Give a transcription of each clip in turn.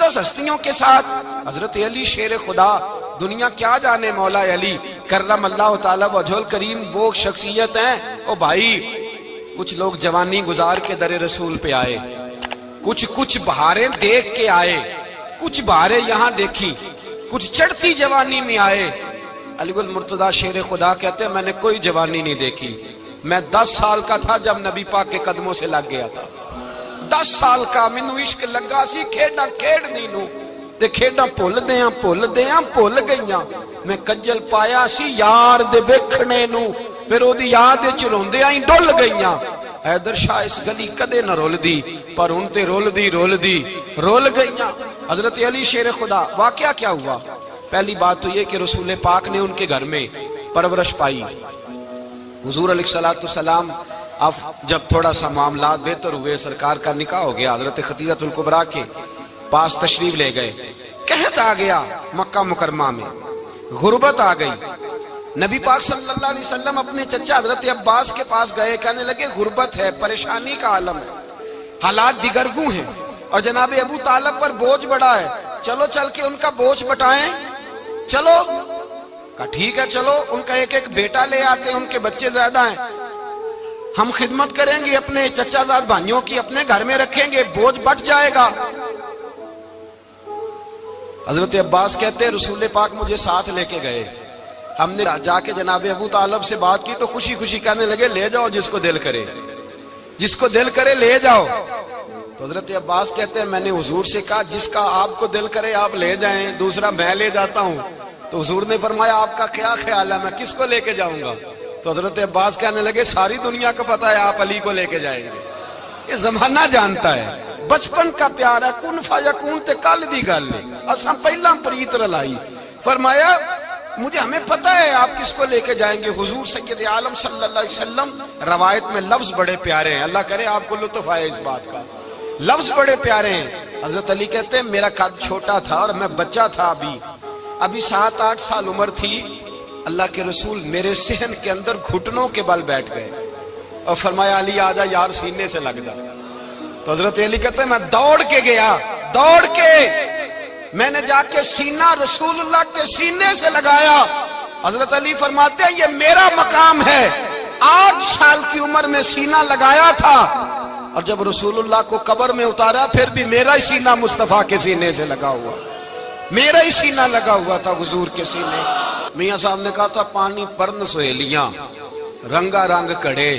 مقدس ہستیوں کے ساتھ حضرت علی شیر خدا، دنیا کیا جانے مولا علی کرم اللہ تعالی وجہ الکریم وہ شخصیت ہیں۔ او بھائی کچھ لوگ جوانی گزار کے در رسول پہ آئے، کچھ بہاریں دیکھ کے آئے، کچھ بہاریں یہاں دیکھی، کچھ چڑھتی جوانی میں آئے۔ علی گل مرتضیٰ شیر خدا کہتے ہیں میں نے کوئی جوانی نہیں دیکھی، میں 10 سال کا تھا جب نبی پاک کے قدموں سے لگ گیا تھا، 10 سال کا مینوں عشق لگا سی، کھیڈاں کھیڈنی نو تے کھیڈاں بھول گئیاں، میں کجل پایا سی یار دے ویکھنے نو، پھر او دی یاد وچ روندیاں ہی ڈل گئیاں۔ حیدر شاہ اس گلی کدے نہ رول دی، پر ہن تے رول گئیاں۔ حضرت علی شیر خدا، واقعہ کیا ہوا؟ پہلی بات تو یہ کہ رسول پاک نے ان کے گھر میں پرورش پائی۔ حضور علیہ السلام اب جب تھوڑا سا معاملات بہتر ہوئے، سرکار کا نکاح ہو گیا، حضرت خدیجہ الکبریٰ کے پاس تشریف لے گئے۔ قحط آ گیا مکہ مکرمہ میں، غربت آ گئی۔ نبی پاک صلی اللہ علیہ وسلم اپنے چچا حضرت عباس کے پاس گئے، کہنے لگے غربت ہے، پریشانی کا عالم ہے، حالات دیگرگوں ہیں، اور جناب ابو طالب پر بوجھ بڑا ہے، چلو چل کے ان کا بوجھ بٹائیں۔ چلو کہا ٹھیک ہے، چلو ان کا ایک بیٹا لے آتے ہیں، ان کے بچے زیادہ ہیں، ہم خدمت کریں گے اپنے چچا زاد بھائیوں کی، اپنے گھر میں رکھیں گے، بوجھ بٹ جائے گا۔ حضرت عباس کہتے ہیں رسول پاک مجھے ساتھ لے کے گئے، ہم نے جا کے جناب ابو طالب سے بات کی تو خوشی خوشی کہنے لگے لے جاؤ جس کو دل کرے لے جاؤ۔ تو حضرت عباس کہتے ہیں میں نے حضور سے کہا جس کا آپ کو دل کرے آپ لے جائیں، دوسرا میں لے جاتا ہوں۔ تو حضور نے فرمایا آپ کا کیا خیال ہے، میں کس کو لے کے جاؤں گا؟ تو حضرت عباس کہنے لگے ساری دنیا کو پتا ہے آپ علی کو لے کے جائیں گے، یہ زمانہ جانتا ہے، بچپن کا پیار ہے، کن فیکون تے کل دی گل ہے، اساں پہلا پریت رلائی۔ فرمایا مجھے ہمیں پتہ ہے آپ کس کو لے کے جائیں گے، حضور سید عالم صلی اللہ علیہ وسلم۔ روایت میں لفظ بڑے پیارے ہیں، اللہ کرے آپ کو لطف آئے اس بات کا، لفظ بڑے پیارے ہیں۔ حضرت علی کہتے ہیں میرا قد چھوٹا تھا اور میں بچہ تھا، ابھی 7-8 سال عمر تھی، اللہ کے رسول میرے صحن کے اندر گھٹنوں کے بل بیٹھ گئے اور فرمایا علی آجا یار سینے سے لگ جا۔ تو حضرت علی کہتے ہیں میں دوڑ کے گیا، میں نے جا کے سینہ رسول اللہ کے سینے سے لگایا۔ حضرت علی فرماتے ہیں یہ میرا مقام ہے، 8 سال کی عمر میں سینہ لگایا تھا، اور جب رسول اللہ کو قبر میں اتارا پھر بھی میرا ہی سینہ مصطفیٰ کے سینے سے لگا ہوا، میرا ہی سینہ لگا ہوا تھا حضور کے سینے۔ میاں صاحب نے کہا تھا پانی پرن سہیلیاں رنگا رنگ کڑے،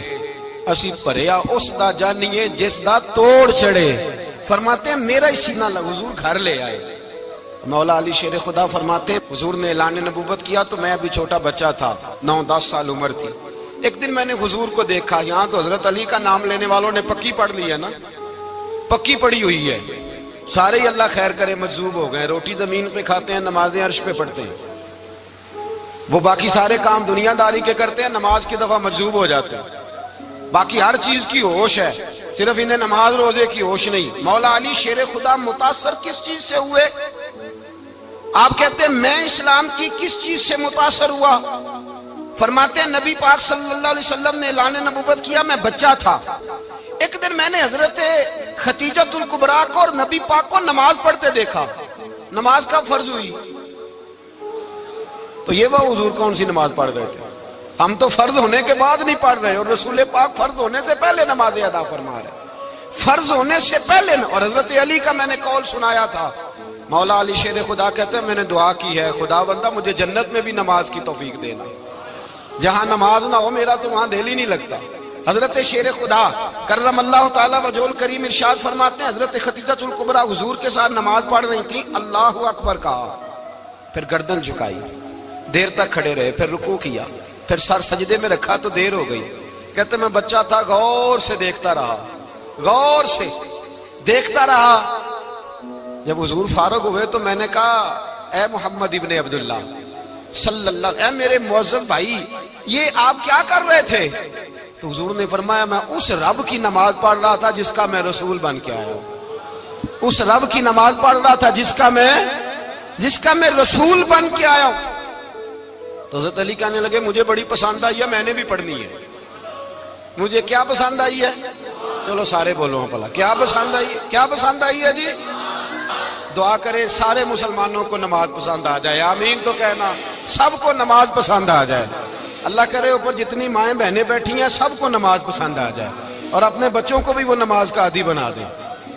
اسی پریا اس دا جانیے جس دا توڑ چڑے۔ فرماتے ہیں میرا ہی سینہ لگا، حضور گھر لے آئے۔ مولا علی شیر خدا فرماتے ہیں حضور نے اعلان نبوت کیا تو میں ابھی چھوٹا بچہ تھا، 9-10 سال عمر تھی۔ ایک دن میں نے حضور کو دیکھا، یہاں تو حضرت علی کا نام لینے والوں نے پکی پڑھ لی ہے نا، پکی پڑھی ہوئی ہے، سارے ہی اللہ خیر کرے مجذوب ہو گئے، روٹی زمین پہ کھاتے ہیں، نمازیں عرش پہ پڑھتے ہیں، وہ باقی سارے کام دنیا داری کے کرتے ہیں، نماز کی دفعہ مجذوب ہو جاتے ہیں، باقی ہر چیز کی ہوش ہے، صرف انہیں نماز روزے کی ہوش نہیں۔ مولا علی شیر خدا متاثر کس چیز سے ہوئے؟ آپ کہتے ہیں میں اسلام کی کس چیز سے متاثر ہوا؟ فرماتے ہیں نبی پاک صلی اللہ علیہ وسلم نے اعلان نبوت کیا، میں بچہ تھا، ایک دن میں نے حضرت خدیجہ الکبریٰ کو اور نبی پاک کو نماز پڑھتے دیکھا۔ نماز کا فرض ہوئی تو یہ وہ حضور کون سی نماز پڑھ رہے تھے؟ ہم تو فرض ہونے کے بعد نہیں پڑھ رہے، اور رسول پاک فرض ہونے سے پہلے نماز ادا فرما رہے، فرض ہونے سے پہلے۔ اور حضرت علی کا میں نے قول سنایا تھا، مولا علی شیر خدا کہتے ہیں میں نے دعا کی ہے خدا بندہ مجھے جنت میں بھی نماز کی توفیق دینا، جہاں نماز نہ ہو میرا تو وہاں دل ہی نہیں لگتا۔ حضرت شیر خدا کرم اللہ تعالیٰ وجہ الکریم ارشاد فرماتے ہیں حضرت خدیجہ الکبریٰ حضور کے ساتھ نماز پڑھ رہی تھی، اللہ اکبر کہا، پھر گردن جھکائی، دیر تک کھڑے رہے، پھر رکوع کیا، پھر سر سجدے میں رکھا تو دیر ہو گئی۔ کہتے میں بچہ تھا، غور سے دیکھتا رہا، غور سے دیکھتا رہا۔ جب حضور فارغ ہوئے تو میں نے کہا اے محمد ابن عبداللہ صلی اللہ، اے میرے معزز بھائی یہ آپ کیا کر رہے تھے؟ تو حضور نے فرمایا میں اس رب کی نماز پڑھ رہا تھا جس کا میں رسول بن کے آیا ہوں، اس رب کی نماز پڑھ رہا تھا جس کا میں رسول بن کے آیا ہوں۔ تو حضرت علی کہنے لگے مجھے بڑی پسند آئی ہے، میں نے بھی پڑھنی ہے۔ مجھے کیا پسند آئی ہے؟ چلو سارے بولو پلا، کیا پسند آئی ہے؟ کیا پسند آئی ہے جی؟ دعا کرے سارے مسلمانوں کو نماز پسند آ جائے، آمین تو کہنا، سب کو نماز پسند آ جائے۔ اللہ کرے اوپر جتنی مائیں بہنیں بیٹھی ہیں سب کو نماز پسند آ جائے، اور اپنے بچوں کو بھی وہ نماز کا عادی بنا دیں۔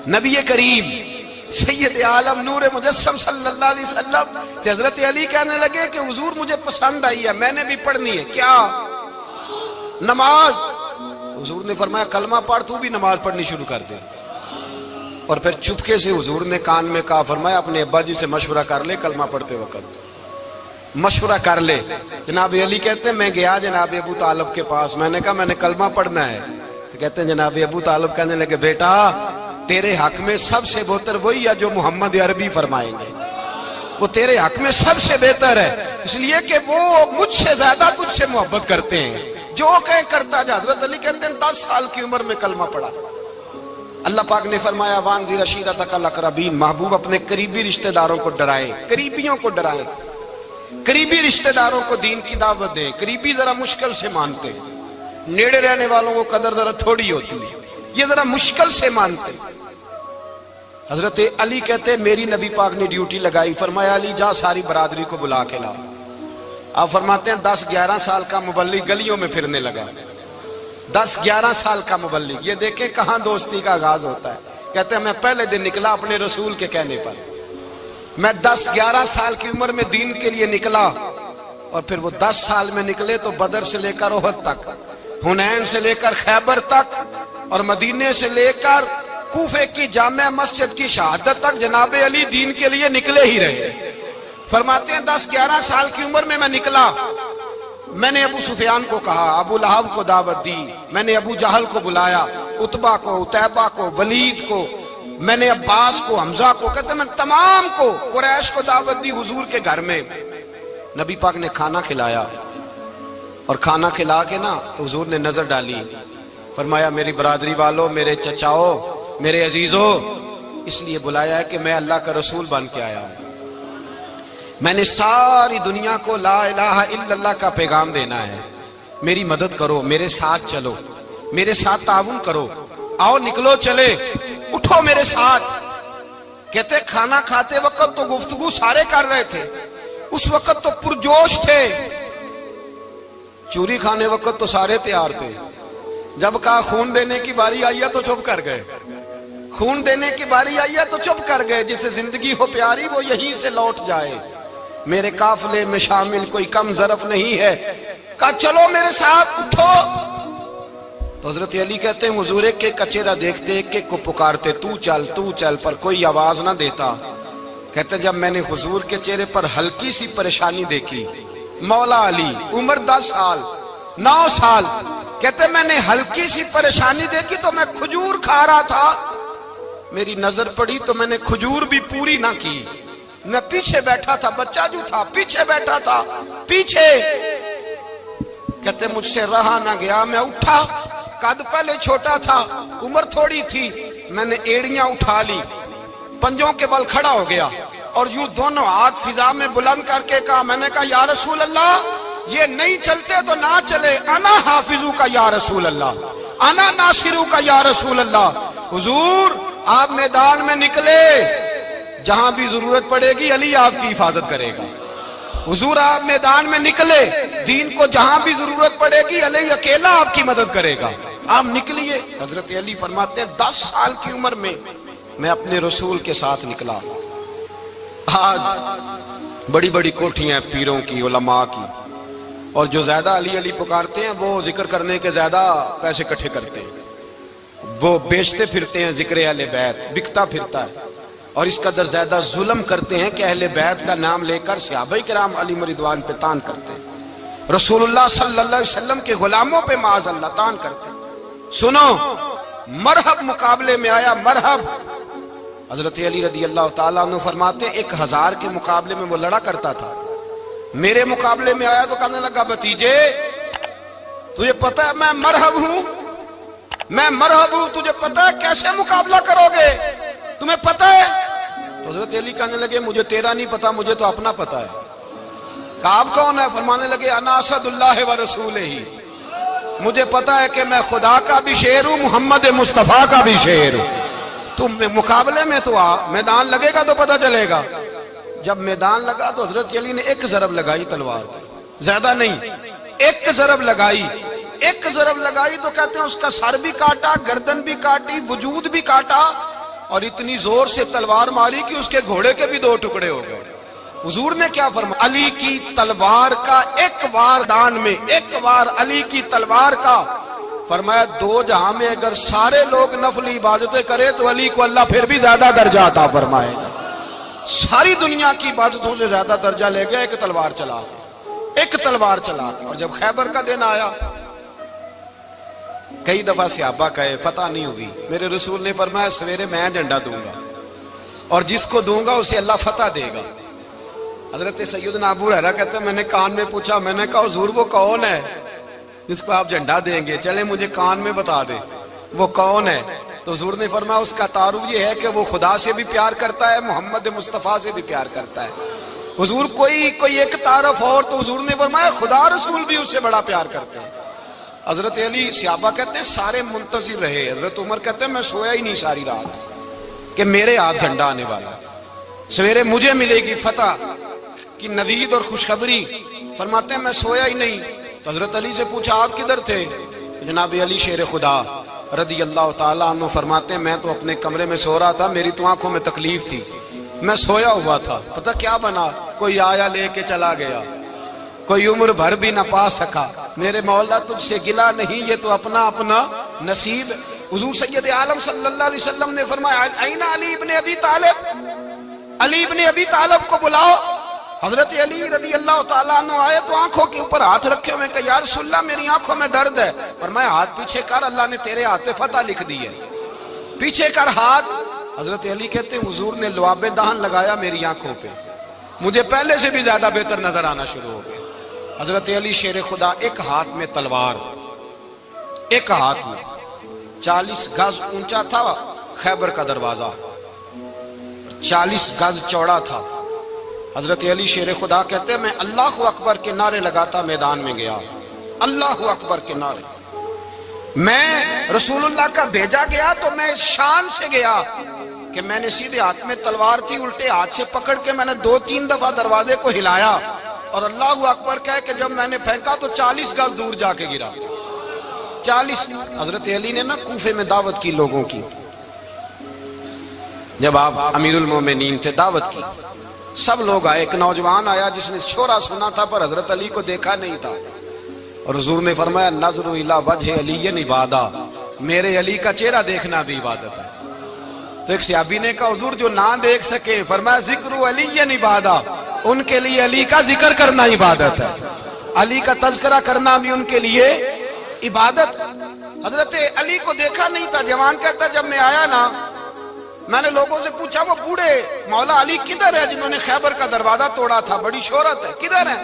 نبی کریم سید عالم نور مجسم صلی اللہ علیہ وسلم سے حضرت علی کہنے لگے کہ حضور مجھے پسند آئی ہے، میں نے بھی پڑھنی ہے، کیا؟ نماز۔ حضور نے فرمایا کلمہ پڑھ، تو بھی نماز پڑھنی شروع کر دے۔ اور پھر چپکے سے حضور نے کان میں کہا، فرمایا اپنے ابا جی سے مشورہ کر لے کلمہ پڑھتے وقت، مشورہ کر لے۔ جناب علی کہتے ہیں میں گیا جناب ابو طالب کے پاس، میں نے کہا میں نے کلمہ پڑھنا ہے، تو کہتے ہیں جناب ابو طالب کہنے لگے بیٹا تیرے حق میں سب سے بہتر وہی ہے جو محمد عربی فرمائیں گے، وہ تیرے حق میں سب سے بہتر ہے، اس لیے کہ وہ مجھ سے زیادہ تجھ سے محبت کرتے ہیں، جو کہیں کرتا جا۔ حضرت علی کہتے ہیں 10 سال کی عمر میں کلمہ پڑھا۔ اللہ پاک نے فرمایا وانذر عشیرتک الاقربین، محبوب اپنے قریبی رشتہ داروں کو ڈرائیں، قریبیوں کو ڈرائیں، قریبی رشتہ داروں کو دین کی دعوت دیں۔ قریبی ذرا مشکل سے مانتے ہیں، نیڑے رہنے والوں کو قدر ذرا تھوڑی ہوتی ہے، یہ ذرا مشکل سے مانتے ہیں۔ حضرت علی کہتے میری نبی پاک نے ڈیوٹی لگائی، فرمایا علی جا ساری برادری کو بلا کے لا۔ آپ فرماتے ہیں 10-11 سال کا مبلغ گلیوں میں پھرنے لگا، 10-11 سال کا مبلغ، یہ دیکھیں کہاں دوستی کا آغاز ہوتا ہے۔ کہتے ہیں میں پہلے دن نکلا اپنے رسول کے کہنے پر، میں 10-11 سال کی عمر میں دین کے لیے نکلا، اور پھر وہ 10 سال میں نکلے تو بدر سے لے کر احد تک، حنین سے لے کر خیبر تک، اور مدینے سے لے کر کوفے کی جامع مسجد کی شہادت تک جناب علی دین کے لیے نکلے ہی رہے۔ فرماتے ہیں 10-11 سال کی عمر میں نکلا، میں نے ابو سفیان کو کہا، ابو لہب کو دعوت دی، میں نے ابو جہل کو بلایا، عتبہ کو، عتیبہ کو، ولید کو، میں نے عباس کو، حمزہ کو، کہتے میں تمام کو، قریش کو دعوت دی حضور کے گھر میں۔ نبی پاک نے کھانا کھلایا، اور کھانا کھلا کے نا تو حضور نے نظر ڈالی، فرمایا میری برادری والوں، میرے چچاؤ، میرے عزیزو، اس لیے بلایا ہے کہ میں اللہ کا رسول بن کے آیا ہوں، میں نے ساری دنیا کو لا الہ الا اللہ کا پیغام دینا ہے، میری مدد کرو، میرے ساتھ چلو، میرے ساتھ تعاون کرو، آؤ نکلو چلے، اٹھو میرے ساتھ۔ کہتے کھانا کھاتے وقت تو گفتگو سارے کر رہے تھے، اس وقت تو پرجوش تھے، چوری کھانے وقت تو سارے تیار تھے، جب کہا خون دینے کی باری آئی ہے تو چپ کر گئے، خون دینے کی باری آئی ہے تو چپ کر گئے، جسے زندگی ہو پیاری وہ یہیں سے لوٹ جائے، میرے قافلے میں شامل کوئی کم ظرف نہیں ہے، کہا چلو میرے ساتھ اٹھو۔ تو حضرت علی کہتے ہیں حضور ایک ایک کا چہرہ دیکھتے، ایک ایک کو پکارتے، تو چل، پر کوئی آواز نہ دیتا۔ کہتے ہیں جب میں نے حضور کے چہرے پر ہلکی سی پریشانی دیکھی، مولا علی عمر 10 سال 9 سال، کہتے میں نے ہلکی سی پریشانی دیکھی تو میں کھجور کھا رہا تھا، میری نظر پڑی تو میں نے کھجور بھی پوری نہ کی، میں پیچھے بیٹھا تھا، بچہ جو تھا پیچھے بیٹھا تھا، پیچھے۔ کہتے مجھ سے رہا نہ گیا، میں اٹھا، قد پہلے چھوٹا تھا، عمر تھوڑی تھی، میں نے ایڑیاں اٹھا لی، پنجوں کے بل کھڑا ہو گیا، اور یوں دونوں ہاتھ فضا میں بلند کر کے کہا، میں نے کہا یا رسول اللہ یہ نہیں چلتے تو نہ چلے، انا حافظو کا یا رسول اللہ، انا ناصرو کا یا رسول اللہ۔ حضور آپ میدان میں نکلے، جہاں بھی ضرورت پڑے گی علی آپ کی حفاظت کرے گا، حضور آپ میدان میں نکلے، دین کو جہاں بھی ضرورت پڑے گی علی اکیلا آپ کی مدد کرے گا، آپ نکلیے۔ حضرت علی فرماتے ہیں 10 سال کی عمر میں میں اپنے رسول کے ساتھ نکلا۔ آج بڑی بڑی کوٹھیاں پیروں کی، علماء کی، اور جو زیادہ علی علی پکارتے ہیں وہ ذکر کرنے کے زیادہ پیسے اکٹھے کرتے ہیں، وہ بیچتے پھرتے ہیں ذکر اہل بیت، بکتا پھرتا ہے، اور اس قدر زیادہ ظلم کرتے ہیں کہ اہل بیت کا نام لے کر صحابہ کرام علی رضوان پہ تان کرتے ہیں، رسول اللہ صلی اللہ علیہ وسلم کے غلاموں پہ معاذ اللہ تان کرتے ہیں۔ سنو، مرحب مقابلے میں آیا، مرحب۔ حضرت علی رضی اللہ تعالیٰ عنہ فرماتے 1000 کے مقابلے میں وہ لڑا کرتا تھا، میرے مقابلے میں آیا تو کہنے لگا بھتیجے تجھے پتہ ہے میں مرحب ہوں، میں مرحب ہوں، تجھے پتہ ہے کیسے مقابلہ کرو گے، تمہیں پتہ ہے؟ تو حضرت علی کہنے لگے مجھے تیرا نہیں پتا، مجھے تو اپنا پتا ہے۔ کہا آپ کون ہے؟ فرمانے لگے انا اسد اللہ و رسولہ، مجھے پتا ہے کہ میں خدا کا بھی شیر ہوں، محمد مصطفیٰ کا بھی شیر ہوں۔ تم مقابلے میں تو آ، میدان لگے گا تو پتہ چلے گا۔ جب میدان لگا تو حضرت علی نے ایک ضرب لگائی تلوار کی، زیادہ نہیں، ایک ضرب لگائی۔ ایک ضرب لگائی تو کہتے ہیں اس کا سر بھی کاٹا، گردن بھی کاٹی، وجود بھی کاٹا، اور اتنی زور سے تلوار ماری کہ اس کے گھوڑے کے بھی 2 ٹکڑے ہو گئے۔ حضور نے کیا فرمایا؟ علی کی تلوار کا ایک وار دان میں، ایک وار علی کی تلوار کا، فرمایا 2 جہاں میں اگر سارے لوگ نفلی عبادتیں کرے تو علی کو اللہ پھر بھی زیادہ درجہ عطا فرمائے گا۔ ساری دنیا کی عبادتوں سے زیادہ درجہ لے گیا ایک تلوار چلا کے، ایک تلوار چلا کے۔ اور جب خیبر کا دن آیا، کئی دفعہ صحابہ کہے فتح نہیں ہوئی، میرے رسول نے فرمایا سویرے میں جھنڈا دوں گا اور جس کو دوں گا اسے اللہ فتح دے گا۔ حضرت سیدنا ابو ہریرہ کہتے ہیں میں نے کان میں پوچھا، میں نے کہا حضور وہ کون ہے جس کو آپ جھنڈا دیں گے؟ چلے مجھے کان میں بتا دے وہ کون ہے۔ تو حضور نے فرمایا اس کا تعارف یہ ہے کہ وہ خدا سے بھی پیار کرتا ہے، محمد مصطفیٰ سے بھی پیار کرتا ہے۔ حضور کوئی ایک تعارف اور، تو حضور نے فرمایا خدا رسول بھی اس سے بڑا پیار کرتے ہیں۔ حضرت علی، صحابہ کہتے ہیں سارے منتظر رہے۔ حضرت عمر کہتے ہیں میں سویا ہی نہیں ساری رات کہ میرے ہاتھ جھنڈا آنے والا، سویرے مجھے ملے گی فتح کی نوید اور خوشخبری۔ فرماتے ہیں میں سویا ہی نہیں۔ تو حضرت علی سے پوچھا آپ کدھر تھے؟ جناب علی شیر خدا رضی اللہ تعالیٰ عنہ فرماتے ہیں میں تو اپنے کمرے میں سو رہا تھا، میری تو آنکھوں میں تکلیف تھی، میں سویا ہوا تھا، پتہ کیا بنا، کوئی آیا لے کے چلا گیا، کوئی عمر بھر بھی نہ پا سکا۔ میرے مولا تجھ سے گلا نہیں، یہ تو اپنا اپنا نصیب۔ حضور سید عالم صلی اللہ علیہ وسلم نے فرمایا این علی ابن ابی طالب، علی ابن ابی طالب کو بلاؤ۔ حضرت علی رضی اللہ تعالیٰ عنہ آئے تو آنکھوں کے اوپر ہاتھ رکھے ہوئے کہ یا رسول اللہ میری آنکھوں میں درد ہے۔ فرمایا ہاتھ پیچھے کر، اللہ نے تیرے ہاتھ پہ فتح لکھ دی ہے، پیچھے کر ہاتھ۔ حضرت علی کہتے ہیں حضور نے لعاب دہن لگایا میری آنکھوں پہ، مجھے پہلے سے بھی زیادہ بہتر نظر آنا شروع ہو گیا۔ حضرت علی شیر خدا، ایک ہاتھ میں تلوار، ایک ہاتھ میں 40 گز اونچا تھا خیبر کا دروازہ، 40 گز چوڑا تھا۔ حضرت علی شیر خدا کہتے ہیں میں اللہ اکبر کے نعرے لگاتا میدان میں گیا، اللہ اکبر کے نعرے۔ میں رسول اللہ کا بھیجا گیا تو میں شان سے گیا کہ میں نے سیدھے ہاتھ میں تلوار تھی، الٹے ہاتھ سے پکڑ کے میں نے 2-3 دفعہ دروازے کو ہلایا اور اللہ اکبر کہہ کہ جب میں نے پھینکا تو 40 گز دور جا کے گرا، 40۔ حضرت علی نے نا کوفے میں دعوت کی لوگوں کی، جب آپ امیر المومنین تھے، دعوت کی، سب لوگ آئے۔ ایک نوجوان آیا جس نے شورا سنا تھا پر حضرت علی کو دیکھا نہیں تھا، اور حضور نے فرمایا نظر الی وجہ علی عبادہ، میرے علی کا چہرہ دیکھنا بھی عبادت ہے۔ تو ایک صحابی نے کہا حضور جو نہ دیکھ سکے، فرمایا ذکر علی عبادہ، ان کے لیے علی کا ذکر کرنا عبادت ہے، علی کا تذکرہ کرنا بھی ان کے لیے عبادت۔ حضرت علی کو دیکھا نہیں تھا۔ جوان کہتا جب میں آیا نا، میں نے لوگوں سے پوچھا وہ بوڑھے مولا علی کدھر ہے جنہوں نے خیبر کا دروازہ توڑا تھا، بڑی شہرت ہے، کدھر ہے؟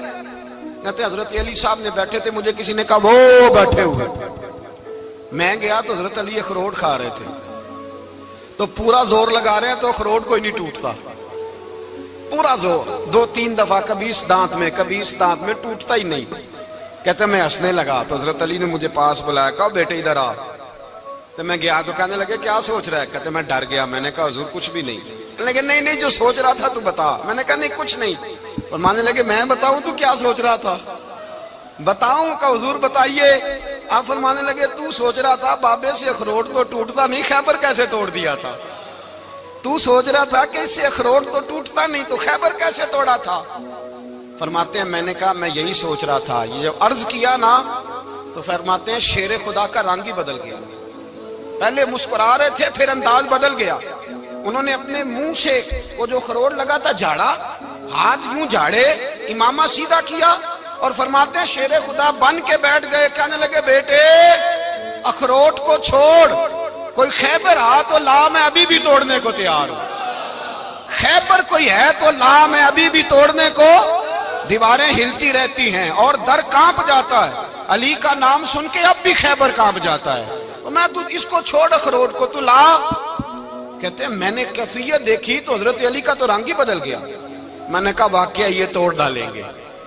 کہتے ہیں حضرت علی صاحب نے بیٹھے تھے، مجھے کسی نے کہا وہ بیٹھے ہوئے۔ میں گیا تو حضرت علی اخروٹ کھا رہے تھے، تو پورا زور لگا رہے ہیں تو اخروٹ کوئی نہیں ٹوٹتا، پورا زور 2-3 دفعہ، کبھی اس دانت میں کبھی اس دانت میں، ٹوٹتا ہی نہیں۔ کہتے میں ہنسنے لگا تو حضرت علی نے مجھے پاس بلایا، کہا بیٹے ادھر آ۔ تو میں گیا تو کہنے لگے کیا سوچ رہا ہے؟ کہتے میں ڈر گیا۔ میں نے کہا حضور کچھ بھی نہیں۔ لیکن نہیں جو سوچ رہا تھا تو بتا۔ میں نے کہا نہیں کچھ نہیں۔ فرمانے لگے میں بتاؤں تو کیا سوچ رہا تھا؟ بتاؤں؟ کہ حضور بتائیے۔ آپ فرمانے لگے تو سوچ رہا تھا بابے سے اخروٹ تو ٹوٹتا نہیں، خیبر کیسے توڑ دیا تھا؟ تو سوچ رہا تھا کہ اس سے اخروٹ تو ٹوٹتا نہیں تو خیبر کیسے توڑا تھا؟ فرماتے ہیں میں نے کہا میں یہی سوچ رہا تھا۔ یہ جب عرض کیا نا تو فرماتے ہیں شیر خدا کا رنگ ہی بدل گیا، پہلے مسکرا رہے تھے پھر انداز بدل گیا۔ انہوں نے اپنے منہ سے وہ جو خروٹ لگا تھا جھاڑا، ہاتھ یوں جھاڑے، امامہ سیدھا کیا اور فرماتے ہیں شیر خدا بن کے بیٹھ گئے۔ کہنے لگے بیٹے اخروٹ کو چھوڑ، کوئی خیبر آ تو لا، میں ابھی بھی توڑنے کو تیار ہوں۔ خیبر کوئی ہے تو لا، میں ابھی بھی توڑنے کو۔ دیواریں ہلتی رہتی ہیں اور در کانپ جاتا ہے، علی کا نام سن کے اب بھی خیبر کانپ جاتا ہے۔ میں تو اس کو چھوڑ اخروٹ کو تو لا۔ کہتے ہیں میں نے کیفیت دیکھی تو حضرت علی کا تو رنگ ہی بدل گیا۔ میں نے کہا واقعہ یہ توڑ ڈالیں گے،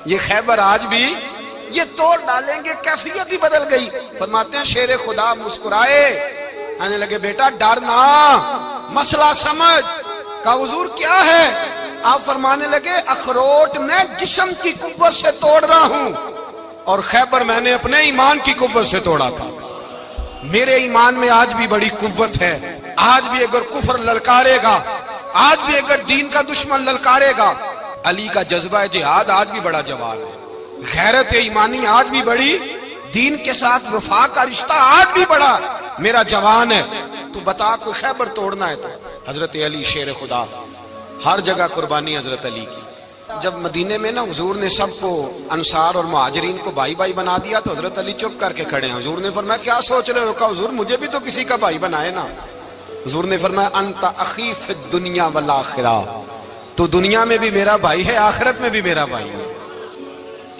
یہ خیبر آج بھی یہ توڑ ڈالیں گے، کیفیت ہی بدل گئی۔ فرماتے ہیں شیر خدا مسکرائے، کہنے لگے بیٹا ڈر نہ، مسئلہ سمجھ۔ کہا حضور کیا ہے؟ آپ فرمانے لگے اخروٹ میں جسم کی قوت سے توڑ رہا ہوں اور خیبر میں نے اپنے ایمان کی قوت سے توڑا تھا۔ میرے ایمان میں آج بھی بڑی قوت ہے، آج بھی اگر کفر للکارے گا، آج بھی اگر دین کا دشمن للکارے گا، علی کا جذبہ جہاد آج بھی بڑا جوان ہے، غیرت ایمانی آج بھی بڑی، دین کے ساتھ وفا کا رشتہ آج بھی بڑا میرا جوان ہے۔ تو بتا کوئی خیبر توڑنا ہے تو حضرت علی شیر خدا، ہر جگہ قربانی حضرت علی کی۔ جب مدینے میں نا حضور نے سب کو انصار اور مہاجرین کو بھائی بھائی بنا دیا تو حضرت علی چپ کر کے کھڑے ہیں۔ حضور نے فرمایا کیا سوچ رہے ہو؟ کہا حضور مجھے بھی تو کسی کا بھائی بنائے نا۔ حضور نے فرمایا انت اخی فی الدنیا والآخرہ، تو دنیا میں بھی میرا بھائی ہے، آخرت میں بھی میرا بھائی ہے۔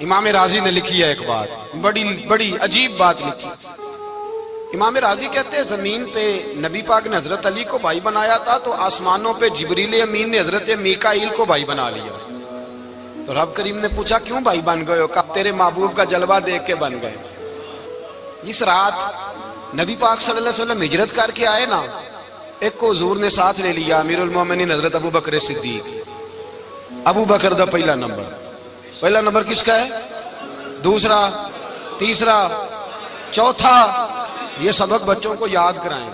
امام راضی نے لکھی ہے ایک بات، بڑی عجیب بات لکھی۔ امام راضی کہتے ہیں زمین پہ نبی پاک نے حضرت علی کو بھائی بنایا تھا تو آسمانوں پہ جبریل امین نے حضرت میکائیل کو بھائی بنا لیا۔ تو رب کریم نے پوچھا کیوں بھائی بن گئے ہو؟ کہا تیرے محبوب کا جلوہ دیکھ کے بن گئے۔ جس رات نبی پاک صلی اللہ علیہ وسلم ہجرت کر کے آئے نا، ایک کو حضور نے ساتھ لے لیا، امیر المومنین حضرت ابو بکر صدیق۔ ابو بکر دا پہلا نمبر کس کا ہے؟ دوسرا، تیسرا، چوتھا، یہ سبق بچوں کو یاد کرائیں۔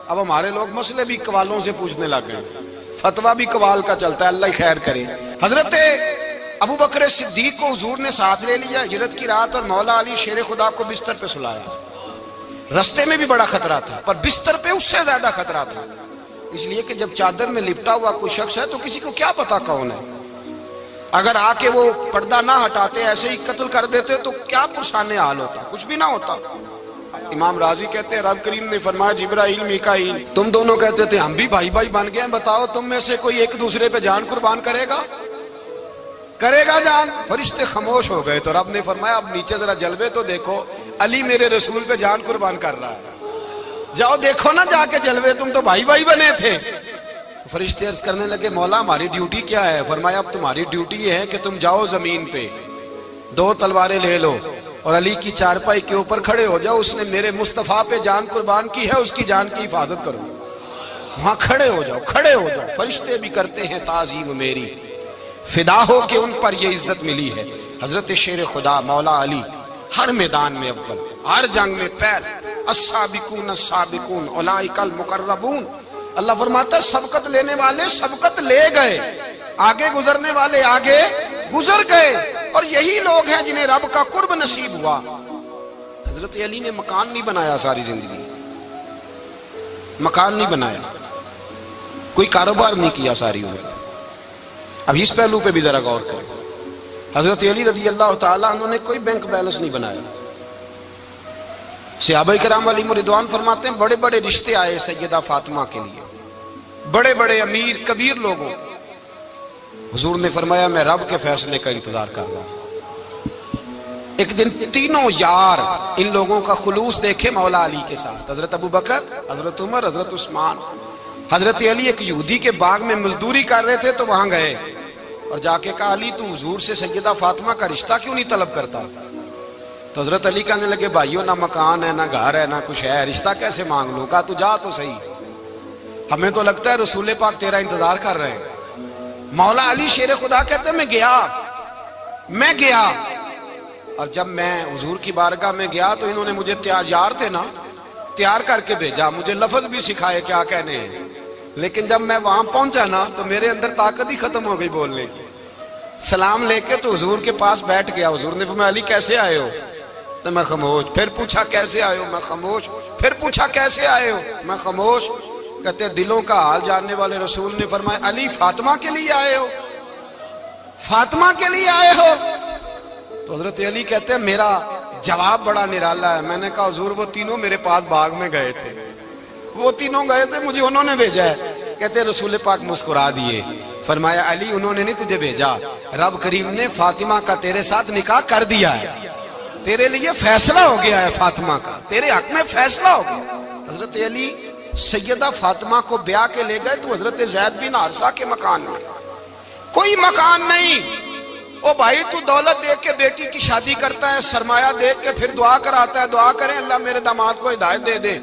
اب ہمارے لوگ مسئلے بھی قوالوں سے پوچھنے لگ گئے، فتویٰ بھی قوال کا چلتا ہے، اللہ خیر کرے۔ حضرت ابو بکر صدیق کو حضور نے ساتھ لے لیا ہجرت کی رات، اور مولا علی شیر خدا کو بستر پہ سلایا۔ رستے میں بھی بڑا خطرہ تھا پر بستر پہ اس سے زیادہ خطرہ تھا، اس لیے کہ جب چادر میں لپٹا ہوا کوئی شخص ہے تو کسی کو کیا پتا کون ہے، اگر آ کے وہ پردہ نہ ہٹاتے ایسے ہی قتل کر دیتے تو کیا پرسان حال ہوتا، کچھ بھی نہ ہوتا۔ امام راضی کہتے ہیں رب کریم نے فرمایا جبرائیل میکائیل تم دونوں کہتے تھے ہم بھی بھائی بھائی بن گئے ہیں، بتاؤ تم میں سے کوئی ایک دوسرے پہ جان قربان کرے گا جان؟ فرشتے خاموش ہو گئے تو رب نے فرمایا اب نیچے ذرا جلوے تو دیکھو، علی میرے رسول پہ جان قربان کر رہا ہے، جاؤ دیکھو نا جا کے جلوے، تم تو بھائی بھائی بنے تھے۔ تو فرشتے عرض کرنے لگے مولا ہماری ڈیوٹی کیا ہے؟ فرمایا اب تمہاری ڈیوٹی یہ ہے کہ تم جاؤ زمین پہ، 2 تلواریں لے لو اور علی کی چارپائی کے اوپر کھڑے ہو جاؤ، اس نے میرے مصطفیٰ پہ جان قربان کی ہے، اس کی جان کی حفاظت کرو۔ وہاں کھڑے ہو جاؤ۔ فرشتے بھی کرتے ہیں تعظیم میری، فدا ہو کہ ان پر یہ عزت ملی ہے۔ حضرت شیر خدا مولا علی ہر میدان میں اول، ہر جنگ میں پہل، السابقون السابقون اولئک المقربون۔ اللہ فرماتا ہے سبقت لینے والے سبقت لے گئے، آگے گزرنے والے آگے گزر گئے، اور یہی لوگ ہیں جنہیں رب کا قرب نصیب ہوا۔ حضرت علی نے مکان نہیں بنایا، ساری زندگی مکان نہیں بنایا، کوئی کاروبار نہیں کیا ساری عمر۔ اب اس پہلو پہ بھی ذرا غور کریں، حضرت علی رضی اللہ تعالیٰ انہوں نے کوئی بینک بیلنس نہیں بنایا۔ صحابہ کرام علیہم رضوان فرماتے ہیں بڑے بڑے رشتے آئے سیدہ فاطمہ کے لیے، بڑے بڑے امیر کبیر لوگوں، حضور نے فرمایا میں رب کے فیصلے کا انتظار کر رہا ہوں۔ ایک دن تینوں یار ان لوگوں کا خلوص دیکھے مولا علی کے ساتھ، حضرت ابو بکر، حضرت عمر، حضرت عثمان۔ حضرت علی ایک یہودی کے باغ میں مزدوری کر رہے تھے تو وہاں گئے اور جا کے کہا علی تو حضور سے سیدہ فاطمہ کا رشتہ کیوں نہیں طلب کرتا؟ تو حضرت علی کہنے لگے بھائیو نہ مکان ہے، نہ گھر ہے، نہ کچھ ہے، رشتہ کیسے مانگ لوں؟ کہا تو جا تو صحیح، ہمیں تو لگتا ہے رسول پاک تیرا انتظار کر رہے ہیں۔ مولا علی شیر خدا کہتے ہیں میں گیا اور جب میں حضور کی بارگاہ میں گیا تو انہوں نے مجھے یار تھے نا، تیار کر کے بھیجا، مجھے لفظ بھی سکھائے کیا کہنے ہیں، لیکن جب میں وہاں پہنچا نا تو میرے اندر طاقت ہی ختم ہو گئی بولنے کی۔ سلام لے کے تو حضور کے پاس بیٹھ گیا، حضور نے فرمایا علی کیسے آئے ہو؟ تو میں خاموش، پھر پوچھا کیسے آئے ہو؟ میں خاموش، پھر پوچھا کیسے آئے ہو؟ میں خاموش۔ کہتے ہیں دلوں کا حال جاننے والے رسول نے فرمایا علی فاطمہ کے لیے آئے ہو؟ فاطمہ کے لیے آئے ہو؟ تو حضرت علی کہتے ہیں میرا جواب بڑا نرالا ہے۔ میں نے کہا حضور وہ تینوں میرے پاس باغ میں گئے تھے، وہ تینوں گئے تھے، مجھے انہوں نے بھیجا ہے۔ کہتے ہیں رسول پاک مسکرا دیے، فرمایا علی انہوں نے نہیں تجھے بھیجا، رب کریم نے فاطمہ کا تیرے ساتھ نکاح کر دیا ہے، تیرے لیے فیصلہ ہو گیا ہے، فاطمہ کا تیرے حق میں فیصلہ ہو گیا۔ حضرت علی سیدہ فاطمہ کو بیاہ کے لے گئے تو حضرت زید بن حارثہ کے مکان میں، کوئی مکان نہیں۔ او بھائی تو دولت دیکھ کے بیٹی کی شادی کرتا ہے، سرمایہ دیکھ کے پھر دعا کراتا ہے، دعا کریں اللہ میرے داماد کو ہدایت دے دے۔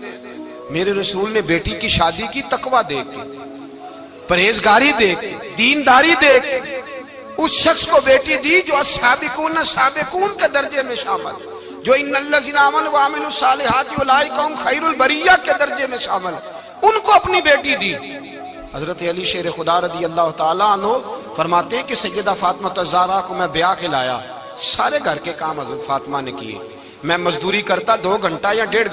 میرے رسول نے بیٹی کی شادی کی تقویٰ دیکھ کے، پرہیزگاری دیکھ، دینداری دیکھ، اس شخص کو بیٹی دی جو السابقون سابقون کے درجے میں شامل، جو ان الذین آمنوا وعملوا الصالحات اولئک هم خیر البریہ کے درجے میں شامل، ان کو اپنی بیٹی دی۔ حضرت علی شیر خدا رضی اللہ تعالیٰ عنہ فرماتے کہ سیدہ فاطمہ الزہرا کو میں بیاہ کے لایا، سارے گھر کے کام حضرت فاطمہ نے کیے، میں مزدوری کرتا 2 گھنٹہ یا 1.5 گھنٹہ